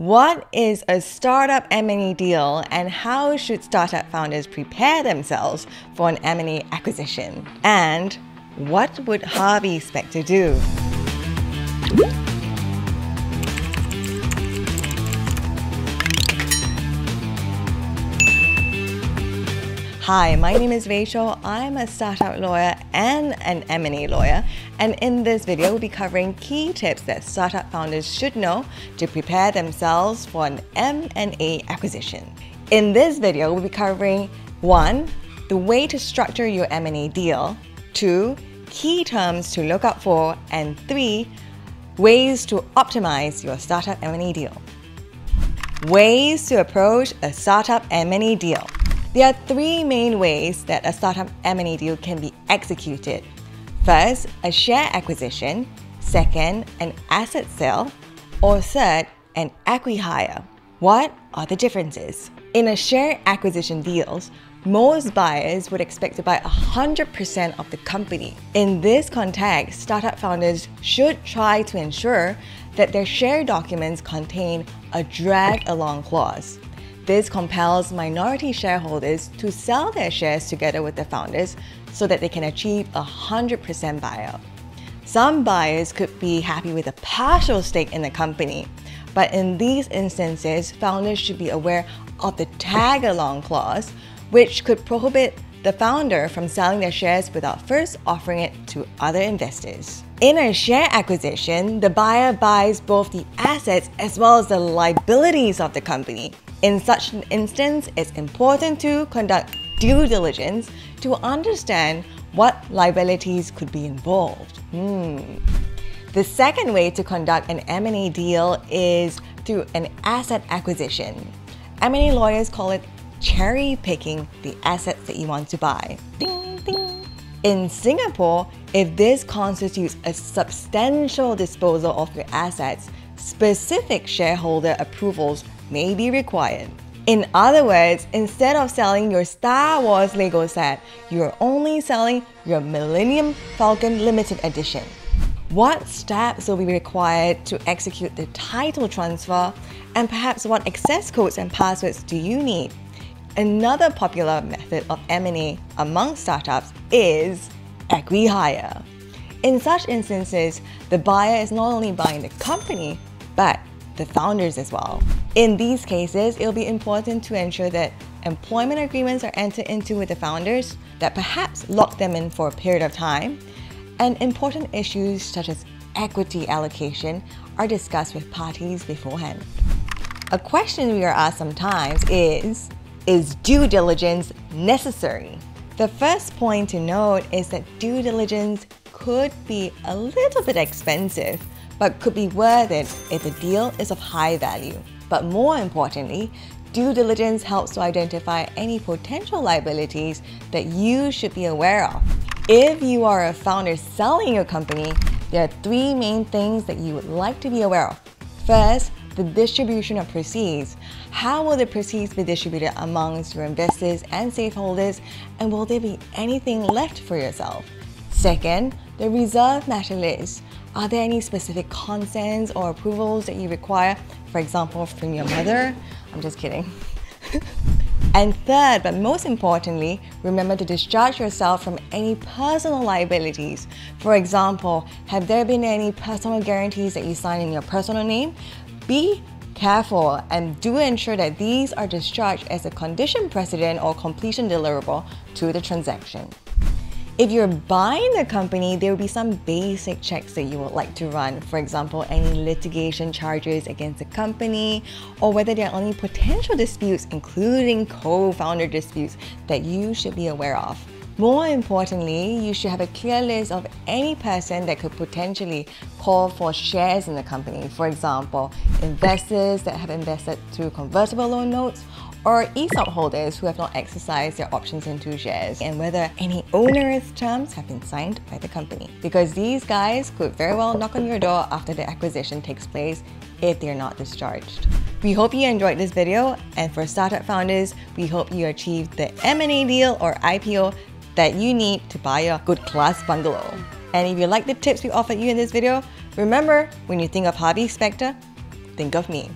What is a startup M&A deal, and how should startup founders prepare themselves for an M&A acquisition? And what would Harvey Specter do? Hi, my name is Rachel. I'm a startup lawyer and an M&A lawyer, and in this video we'll be covering key tips that startup founders should know to prepare themselves for an M&A acquisition. In this video we'll be covering 1. The way to structure your M&A deal, 2. Key terms to look out for, and 3. Ways to optimize your startup M&A deal. Ways to approach a startup M&A deal. There are 3 main ways that a startup M&A deal can be executed. First, a share acquisition. Second, an asset sale. Or third, an acqui-hire. What are the differences? In a share acquisition deals, most buyers would expect to buy 100% of the company. In this context, startup founders should try to ensure that their share documents contain a drag-along clause. This compels minority shareholders to sell their shares together with the founders so that they can achieve 100% buyout. Some buyers could be happy with a partial stake in the company, but in these instances, founders should be aware of the tag-along clause, which could prohibit the founder from selling their shares without first offering it to other investors. In a share acquisition, the buyer buys both the assets as well as the liabilities of the company. In such an instance, it's important to conduct due diligence to understand what liabilities could be involved. The second way to conduct an M&A deal is through an asset acquisition. M&A lawyers call it cherry picking the assets that you want to buy. Ding, ding. In Singapore, if this constitutes a substantial disposal of your assets, specific shareholder approvals may be required. In other words, instead of selling your Star Wars Lego set, you're only selling your Millennium Falcon Limited Edition. What steps will be required to execute the title transfer, and perhaps what access codes and passwords do you need? Another popular method of M&A among startups is acqui-hire. In such instances, the buyer is not only buying the company, but the founders as well. In these cases, it'll be important to ensure that employment agreements are entered into with the founders that perhaps lock them in for a period of time, and important issues such as equity allocation are discussed with parties beforehand. A question we are asked sometimes is due diligence necessary? The first point to note is that due diligence could be a little bit expensive, but could be worth it if the deal is of high value. But more importantly, due diligence helps to identify any potential liabilities that you should be aware of. If you are a founder selling your company, there are 3 main things that you would like to be aware of. First, the distribution of proceeds. How will the proceeds be distributed amongst your investors and stakeholders, and will there be anything left for yourself? Second, the reserve matter list. Are there any specific consents or approvals that you require, for example, from your mother? I'm just kidding. And third, but most importantly, remember to discharge yourself from any personal liabilities. For example, have there been any personal guarantees that you sign in your personal name? Be careful and do ensure that these are discharged as a condition precedent or completion deliverable to the transaction. If you're buying the company, there will be some basic checks that you would like to run. For example, any litigation charges against the company, or whether there are any potential disputes, including co-founder disputes, that you should be aware of. More importantly, you should have a clear list of any person that could potentially call for shares in the company. For example, investors that have invested through convertible loan notes, or ESOP holders who have not exercised their options into shares, and whether any onerous terms have been signed by the company. Because these guys could very well knock on your door after the acquisition takes place if they're not discharged. We hope you enjoyed this video, and for startup founders, we hope you achieve the M&A deal or IPO that you need to buy a Good Class Bungalow. And if you like the tips we offered you in this video, remember, when you think of Harvey Specter, think of me.